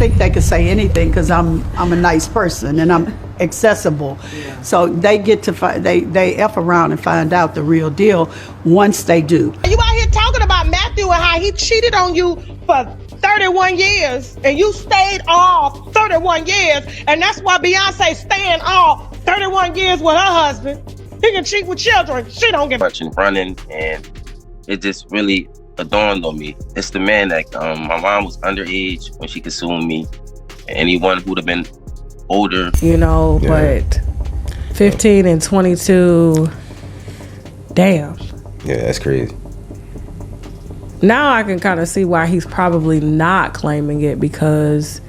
think they could say anything because I'm a nice person and I'm accessible. Yeah. So they get to they F around and find out the real deal once they do. You out here talking about Matthew and how he cheated on you for 31 years and you stayed off 31 years, and that's why Beyonce staying off 31 years with her husband. He can cheat with children. She don't give much in running, and it just really dawned on me. It's the man that my mom was underage when she consumed me. Anyone who'd have been older, but 15 and 22, damn. Yeah, that's crazy. Now I can kind of see why he's probably not claiming it, because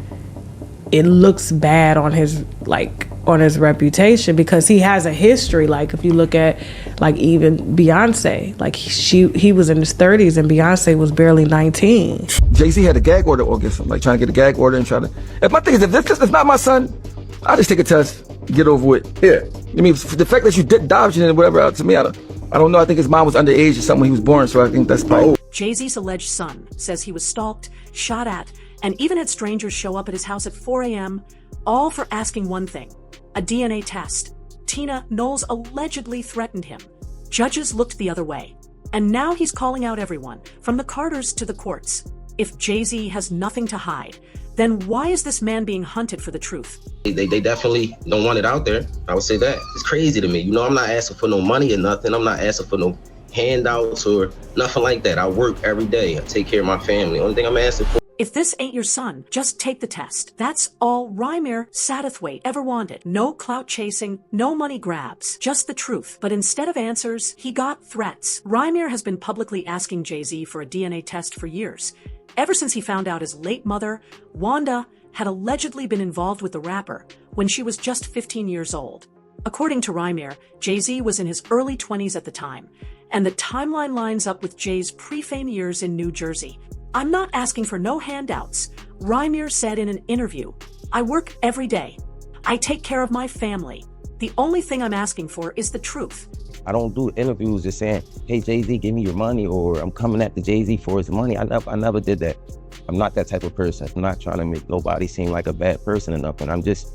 it looks bad on his reputation, because he has a history. Like if you look at even Beyonce, he was in his 30s and Beyonce was barely 19. Jay-Z had a gag order against him, trying to get a gag order and if my thing is, if this is not my son, I'll just take a test, get over with. Yeah. I mean, the fact that you did dodge it and whatever, to me, I don't know. I think his mom was underage or something when he was born, so I think that's probably. Jay-Z's alleged son says he was stalked, shot at, and even had strangers show up at his house at 4 a.m., all for asking one thing: a DNA test. Tina, Knowles allegedly threatened him. Judges looked the other way. And now he's calling out everyone, from the Carters to the courts. If Jay-Z has nothing to hide, then why is this man being hunted for the truth? they definitely don't want it out there. I would say that. It's crazy to me. I'm not asking for no money or nothing. I'm not asking for no handouts or nothing like that. I work every day. I take care of my family. Only thing I'm asking for. If this ain't your son, just take the test. That's all Rymir Satterthwaite ever wanted. No clout chasing, no money grabs, just the truth. But instead of answers, he got threats. Rymir has been publicly asking Jay-Z for a DNA test for years, ever since he found out his late mother, Wanda, had allegedly been involved with the rapper when she was just 15 years old. According to Rymir, Jay-Z was in his early 20s at the time, and the timeline lines up with Jay's pre-fame years in New Jersey. "I'm not asking for no handouts," Rymir said in an interview. "I work every day. I take care of my family. The only thing I'm asking for is the truth." I don't do interviews just saying, "Hey, Jay-Z, give me your money," or "I'm coming at the Jay-Z for his money." I never did that. I'm not that type of person. I'm not trying to make nobody seem like a bad person or nothing. I'm just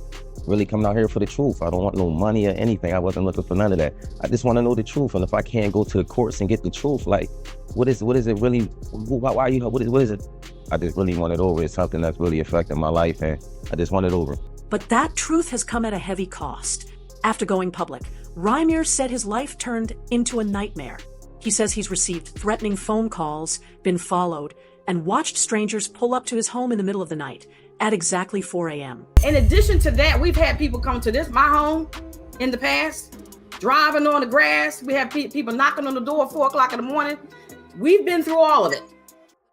really coming out here for the truth. I don't want no money or anything. I wasn't looking for none of that. I just want to know the truth. And if I can't go to the courts and get the truth, what is it really? Why you? What is it? I just really want it over. It's something that's really affecting my life, and I just want it over. But that truth has come at a heavy cost. After going public, Rymir said his life turned into a nightmare. He says he's received threatening phone calls, been followed, and watched strangers pull up to his home in the middle of the night at exactly 4 a.m. In addition to that, we've had people come to my home in the past, driving on the grass. We have people knocking on the door at 4 o'clock in the morning. We've been through all of it.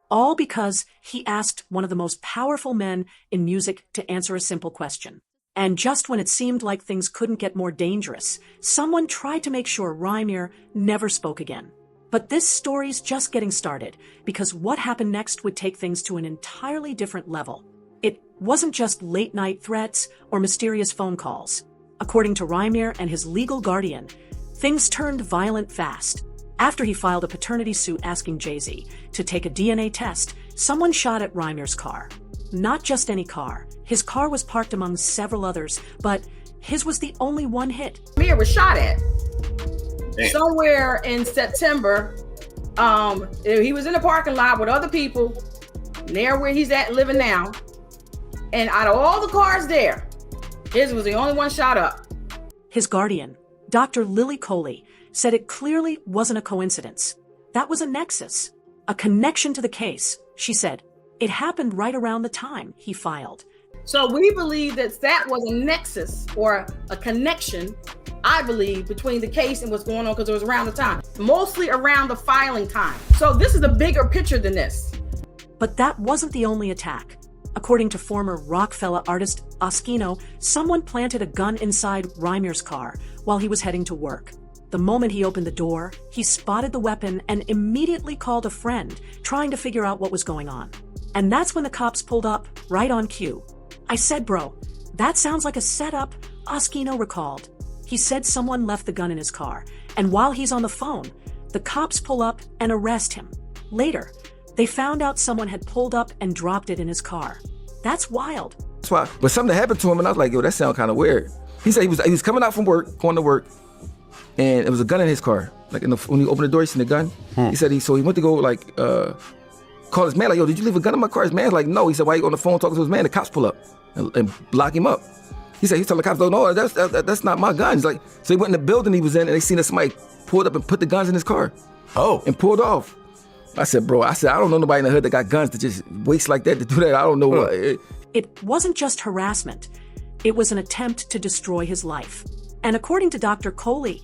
All because he asked one of the most powerful men in music to answer a simple question. And just when it seemed like things couldn't get more dangerous, someone tried to make sure Rymir never spoke again. But this story's just getting started, because what happened next would take things to an entirely different level. It wasn't just late-night threats or mysterious phone calls. According to Rymir and his legal guardian, things turned violent fast. After he filed a paternity suit asking Jay-Z to take a DNA test, someone shot at Rymir's car. Not just any car. His car was parked among several others, but his was the only one hit. Rymir was shot at. Damn. Somewhere in September. He was in the parking lot with other people near where he's at living now. And out of all the cars there, his was the only one shot up. His guardian, Dr. Lily Coley, said it clearly wasn't a coincidence. That was a nexus, a connection to the case. She said, it happened right around the time he filed. So we believe that was a nexus or a connection, I believe, between the case and what's going on, because it was around the time, mostly around the filing time. So this is a bigger picture than this. But that wasn't the only attack. According to former Rockefeller artist Oskino, someone planted a gun inside Rymir's car while he was heading to work. The moment he opened the door, he spotted the weapon and immediately called a friend, trying to figure out what was going on. And that's when the cops pulled up, right on cue. "I said, bro, that sounds like a setup," Oskino recalled. He said someone left the gun in his car, and while he's on the phone, the cops pull up and arrest him. Later, they found out someone had pulled up and dropped it in his car. That's wild. That's why. But something happened to him, and I was like, yo, that sounds kind of weird. He said he was coming out from work, going to work, and there was a gun in his car. Like when he opened the door, he seen the gun. He said he went to go like call his man, like, yo, did you leave a gun in my car? His man's like, no. He said, why you on the phone talking to his man? The cops pull up and lock him up. He said, he told the cops, no, that's not my gun. He's like, so he went in the building he was in, and they seen that somebody pulled up and put the guns in his car. Oh. And pulled off. I said, bro, I don't know nobody in the hood that got guns to just waste like that to do that. I don't know what. It wasn't just harassment. It was an attempt to destroy his life. And according to Dr. Coley,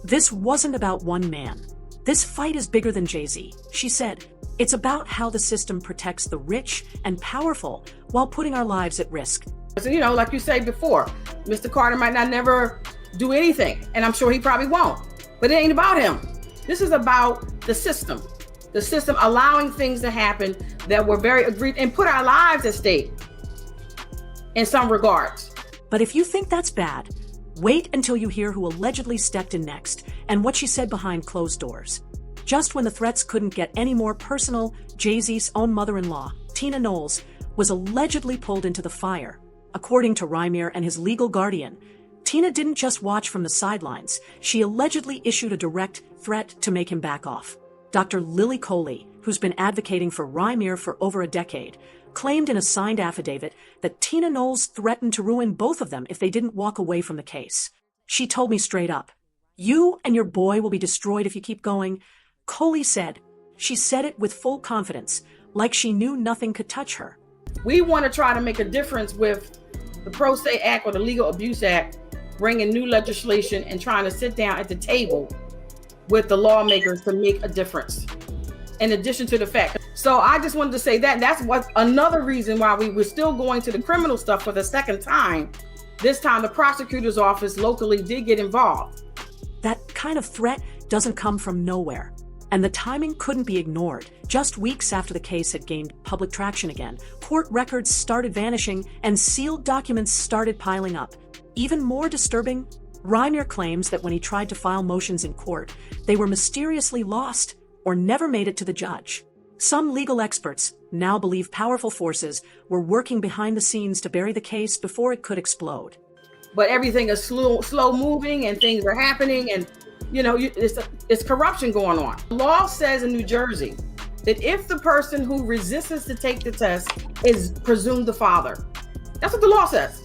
this wasn't about one man. This fight is bigger than Jay-Z. She said, it's about how the system protects the rich and powerful while putting our lives at risk. So, you know, like you said before, Mr. Carter might not never do anything, and I'm sure he probably won't. But it ain't about him. This is about the system. The system allowing things to happen that were very agreed and put our lives at stake in some regards. But if you think that's bad, wait until you hear who allegedly stepped in next and what she said behind closed doors. Just when the threats couldn't get any more personal, Jay-Z's own mother-in-law, Tina Knowles, was allegedly pulled into the fire. According to Rymir and his legal guardian, Tina didn't just watch from the sidelines. She allegedly issued a direct threat to make him back off. Dr. Lily Coley, who's been advocating for Rymir for over a decade, claimed in a signed affidavit that Tina Knowles threatened to ruin both of them if they didn't walk away from the case. She told me straight up, "You and your boy will be destroyed if you keep going," Coley said. She said it with full confidence, like she knew nothing could touch her. We want to try to make a difference with the Pro Se Act or the Legal Abuse Act, bringing new legislation and trying to sit down at the table with the lawmakers to make a difference. In addition to the fact. So I just wanted to say that's what another reason why we were still going to the criminal stuff for the second time. This time the prosecutor's office locally did get involved. That kind of threat doesn't come from nowhere. And the timing couldn't be ignored. Just weeks after the case had gained public traction again, court records started vanishing and sealed documents started piling up. Even more disturbing, Rymir claims that when he tried to file motions in court, they were mysteriously lost or never made it to the judge. Some legal experts now believe powerful forces were working behind the scenes to bury the case before it could explode. But everything is slow moving and things are happening, and you know, it's corruption going on. The law says in New Jersey that if the person who resists to take the test is presumed the father. That's what the law says.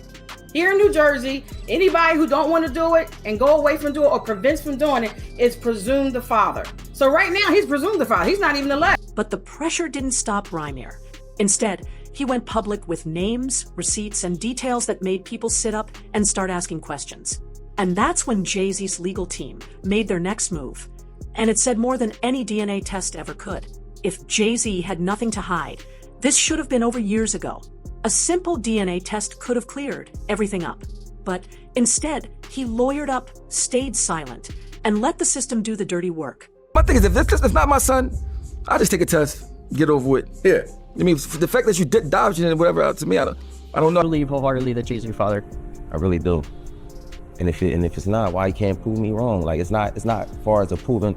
Here in New Jersey, anybody who don't want to do it and go away from doing it or prevents from doing it is presumed the father. So right now he's presumed the father. He's not even alleged. But the pressure didn't stop Rymir. Instead, he went public with names, receipts, and details that made people sit up and start asking questions. And that's when Jay-Z's legal team made their next move. And it said more than any DNA test ever could. If Jay-Z had nothing to hide, this should have been over years ago. A simple DNA test could have cleared everything up. But instead, he lawyered up, stayed silent, and let the system do the dirty work. My thing is, if this is not my son, I'll just take a test, get over with. Yeah. I mean, the fact that you did dodge it and whatever, to me, I don't know. I believe wholeheartedly that Jay's your father. I really do. And if it's not, why you can't prove me wrong? Like, it's not far as a proving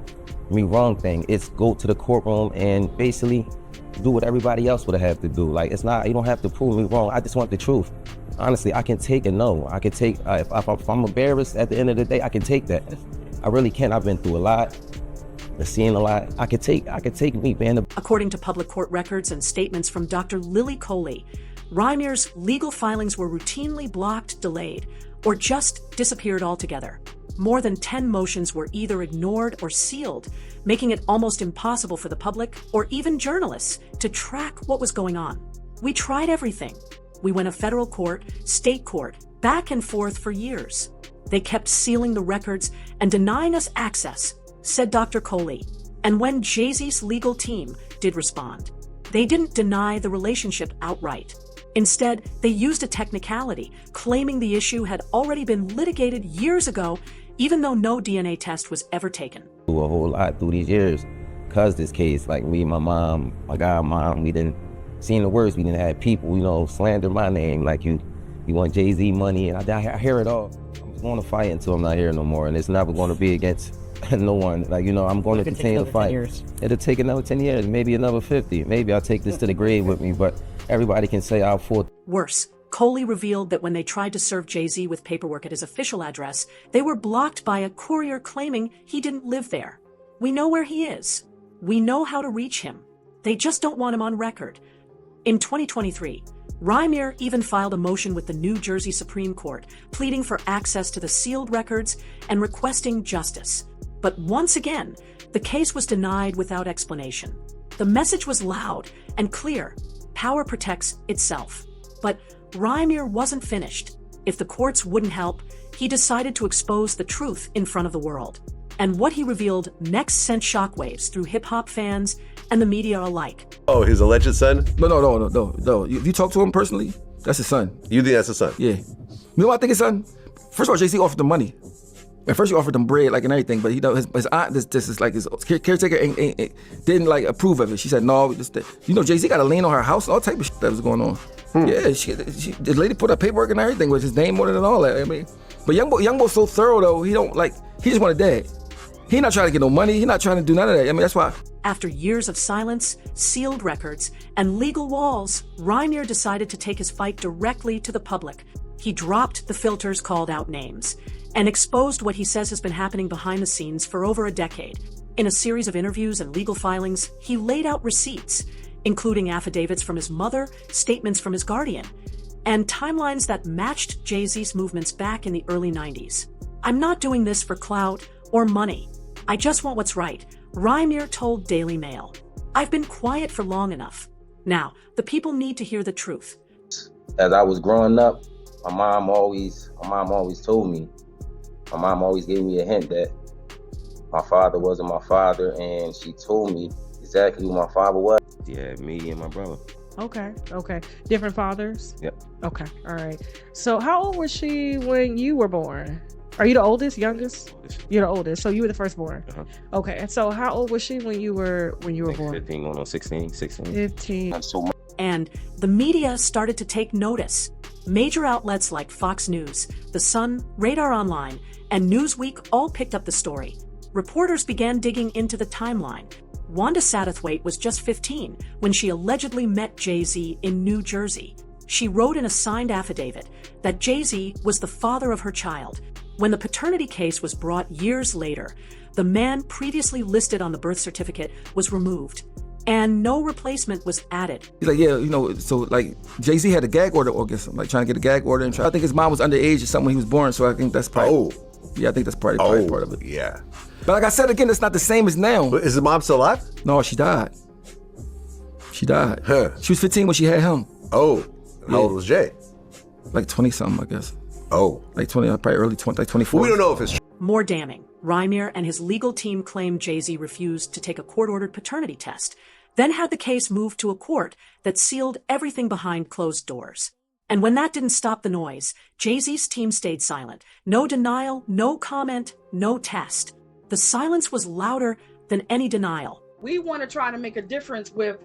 me wrong thing. It's go to the courtroom and basically do what everybody else would have to do. Like, it's not, you don't have to prove me wrong. I just want the truth. Honestly, I can take a no. I can take, if I'm embarrassed at the end of the day, I can take that. I really can. I've been through a lot. I've seen a lot. I could take me, man. According to public court records and statements from Dr. Lily Coley, Rymir's legal filings were routinely blocked, delayed, or just disappeared altogether. More than 10 motions were either ignored or sealed, making it almost impossible for the public or even journalists to track what was going on. We tried everything. We went to federal court, state court, back and forth for years. They kept sealing the records and denying us access, said Dr. Coley. And when Jay-Z's legal team did respond, they didn't deny the relationship outright. Instead, they used a technicality, claiming the issue had already been litigated years ago, even though no DNA test was ever taken. A whole lot through these years, cause this case, like me, my mom, my godmom, we didn't seen the worst. We didn't have people, slander my name, like you want Jay-Z money, and I hear it all. I'm going to fight until I'm not here no more, and it's never going to be against no one. Like, I'm going to continue to fight. It'll take another 10 years, maybe another 50. Maybe I'll take this to the grave with me, but everybody can say I'll for. Worse, Coley revealed that when they tried to serve Jay-Z with paperwork at his official address, they were blocked by a courier claiming he didn't live there. We know where he is. We know how to reach him. They just don't want him on record. In 2023, Rymir even filed a motion with the New Jersey Supreme Court, pleading for access to the sealed records and requesting justice. But once again, the case was denied without explanation. The message was loud and clear. Power protects itself. But Rymir wasn't finished. If the courts wouldn't help, he decided to expose the truth in front of the world. And what he revealed next sent shockwaves through hip-hop fans and the media alike. Oh, his alleged son? No. You talk to him personally? That's his son. You think that's his son? Yeah. You know what I think his son? First of all, Jay-Z offered him money. At first he offered him bread, like, and everything, but his aunt, this is like his caretaker didn't like approve of it. She said, no, Jay-Z got a lien on her house and all type of shit that was going on. Yeah, the lady put up paperwork and everything with his name on it and all that. I mean, but young boy's so thorough though, he just want a dad. He not trying to get no money, he not trying to do none of that. I mean, that's why. After years of silence, sealed records, and legal walls, Rymir decided to take his fight directly to the public. He dropped the filters, called out names, and exposed what he says has been happening behind the scenes for over a decade. In a series of interviews and legal filings, he laid out receipts, including affidavits from his mother, statements from his guardian, and timelines that matched Jay-Z's movements back in the early 90s. I'm not doing this for clout or money. I just want what's right, Rymir told Daily Mail. I've been quiet for long enough. Now, the people need to hear the truth. As I was growing up, my mom always told me, my mom always gave me a hint that my father wasn't my father, and she told me exactly who my father was. Yeah, me and my brother. Okay. Different fathers? Yep. Okay, all right. So how old was she when you were born? Are you the oldest, youngest? You're the oldest, so you were the firstborn. Uh-huh. Okay, and so how old was she when you were born? 15 going on 16. 15. And the media started to take notice. Major outlets like Fox News, The Sun, Radar Online, and Newsweek all picked up the story. Reporters began digging into the timeline. Wanda Satterthwaite was just 15 when she allegedly met Jay-Z in New Jersey. She wrote in a signed affidavit that Jay-Z was the father of her child. When the paternity case was brought years later, the man previously listed on the birth certificate was removed, and no replacement was added. He's like, so like Jay-Z had a gag order against him, like trying to get a gag order. I think his mom was underage or something when he was born, so I think that's probably, I think that's probably part of it. Yeah. But like I said again, it's not the same as now. But is his mom still alive? No, she died. Huh. She was 15 when she had him. Oh. How old was Jay? Like 20-something, I guess. Oh. Like 20, probably early 20, like 24. We don't know if it's More damning, Rymir and his legal team claimed Jay-Z refused to take a court-ordered paternity test, then had the case moved to a court that sealed everything behind closed doors. And when that didn't stop the noise, Jay-Z's team stayed silent. No denial, no comment, no test. The silence was louder than any denial. We want to try to make a difference with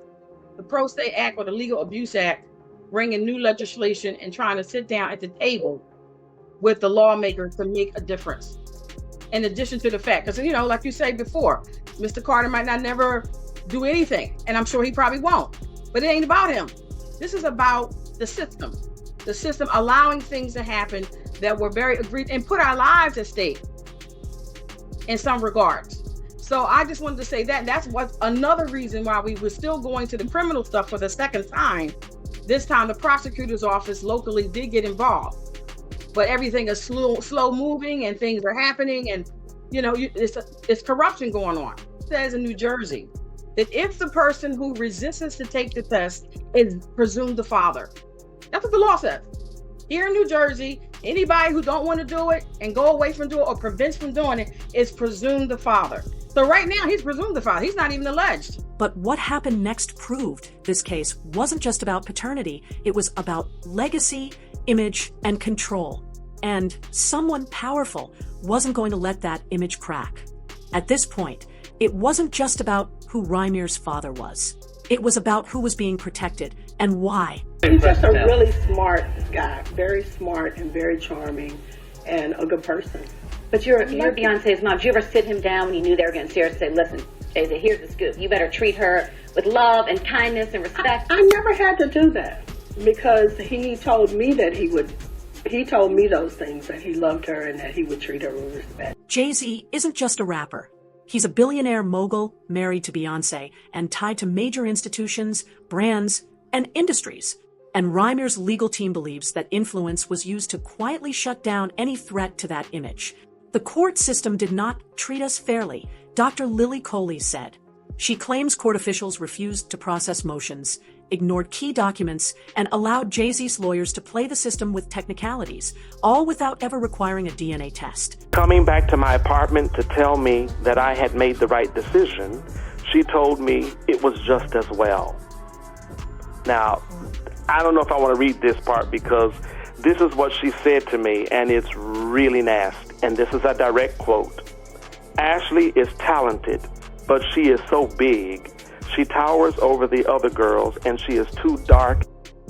the Pro Se Act or the Legal Abuse Act, bringing new legislation and trying to sit down at the table with the lawmakers to make a difference. In addition to the fact, because, like you said before, Mr. Carter might not never do anything, and I'm sure he probably won't, but it ain't about him. This is about the system allowing things to happen that were very agreed and put our lives at stake in some regards. So I just wanted to say that that's what another reason why we were still going to the criminal stuff for the second time. This time the prosecutor's office locally did get involved, but everything is slow moving and things are happening, and it's corruption going on. It says in New Jersey that if the person who resists to take the test is presumed the father, that's what the law says. Here in New Jersey, anybody who don't want to do it and go away from doing it or prevents from doing it is presumed the father. So right now he's presumed the father. He's not even alleged. But what happened next proved this case wasn't just about paternity. It was about legacy, image, and control. And someone powerful wasn't going to let that image crack. At this point, it wasn't just about who Rymir's father was. It was about who was being protected and why. He's just a really smart guy, very smart and very charming and a good person. But you're Beyonce's mom. Did you ever sit him down when you knew they were getting serious and say, listen, Jay-Z, here's the scoop. You better treat her with love and kindness and respect. I never had to do that because he told me that he told me those things, that he loved her and that he would treat her with respect. Jay-Z isn't just a rapper. He's a billionaire mogul married to Beyoncé and tied to major institutions, brands, and industries. And Rymir's legal team believes that influence was used to quietly shut down any threat to that image. The court system did not treat us fairly, Dr. Lily Coley said. She claims court officials refused to process motions, ignored key documents, and allowed Jay-Z's lawyers to play the system with technicalities, all without ever requiring a DNA test. Coming back to my apartment to tell me that I had made the right decision, she told me it was just as well. Now, I don't know if I want to read this part because this is what she said to me, and it's really nasty. And this is a direct quote. Ashley is talented, but she is so big. She towers over the other girls, and she is too dark.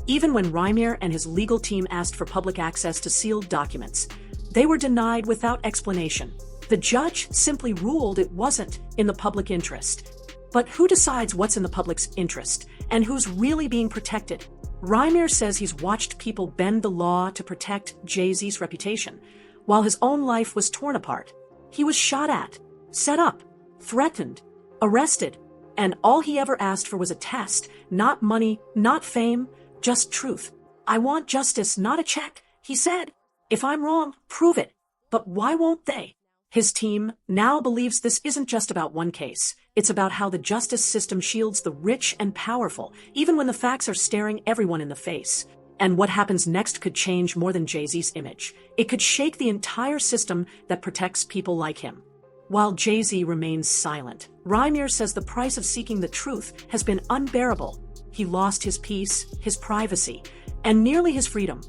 Even when Rymir and his legal team asked for public access to sealed documents, they were denied without explanation. The judge simply ruled it wasn't in the public interest. But who decides what's in the public's interest and who's really being protected? Rymir says he's watched people bend the law to protect Jay-Z's reputation, while his own life was torn apart. He was shot at, set up, threatened, arrested, and all he ever asked for was a test, not money, not fame, just truth. I want justice, not a check, he said. If I'm wrong, prove it. But why won't they? His team now believes this isn't just about one case. It's about how the justice system shields the rich and powerful, even when the facts are staring everyone in the face. And what happens next could change more than Jay-Z's image. It could shake the entire system that protects people like him. While Jay-Z remains silent, Rymir says the price of seeking the truth has been unbearable. He lost his peace, his privacy, and nearly his freedom.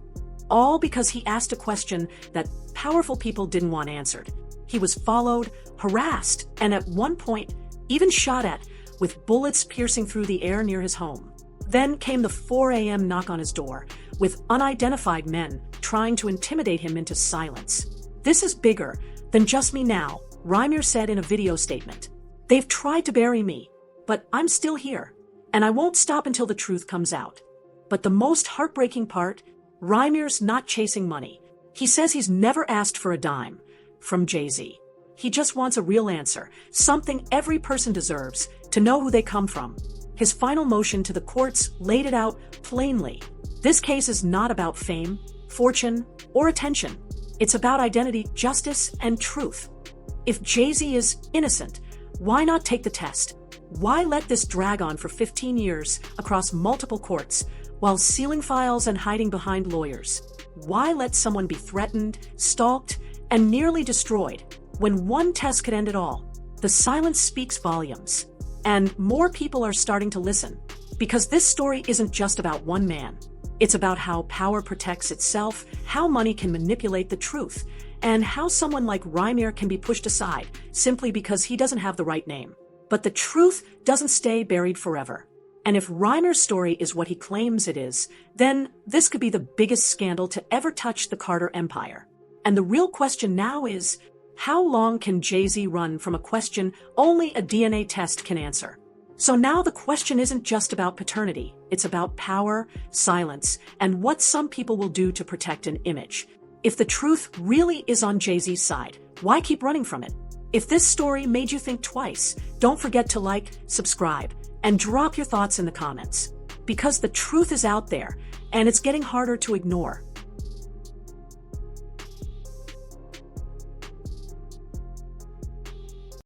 All because he asked a question that powerful people didn't want answered. He was followed, harassed, and at one point, even shot at, with bullets piercing through the air near his home. Then came the 4 a.m. knock on his door, with unidentified men trying to intimidate him into silence. This is bigger than just me now, Rymir said in a video statement. They've tried to bury me, but I'm still here, and I won't stop until the truth comes out. But the most heartbreaking part, Rymir's not chasing money. He says he's never asked for a dime from Jay-Z. He just wants a real answer, something every person deserves, to know who they come from. His final motion to the courts laid it out plainly. This case is not about fame, fortune, or attention. It's about identity, justice, and truth. If Jay-Z is innocent, why not take the test? Why let this drag on for 15 years across multiple courts while sealing files and hiding behind lawyers? Why let someone be threatened, stalked, and nearly destroyed when one test could end it all? The silence speaks volumes. And more people are starting to listen. Because this story isn't just about one man. It's about how power protects itself, how money can manipulate the truth, and how someone like Rymir can be pushed aside simply because he doesn't have the right name. But the truth doesn't stay buried forever. And if Rymir's story is what he claims it is, then this could be the biggest scandal to ever touch the Carter empire. And the real question now is, how long can Jay-Z run from a question only a DNA test can answer? So now the question isn't just about paternity. It's about power, silence, and what some people will do to protect an image. If the truth really is on Jay-Z's side, why keep running from it? If this story made you think twice, don't forget to like, subscribe, and drop your thoughts in the comments. Because the truth is out there, and it's getting harder to ignore.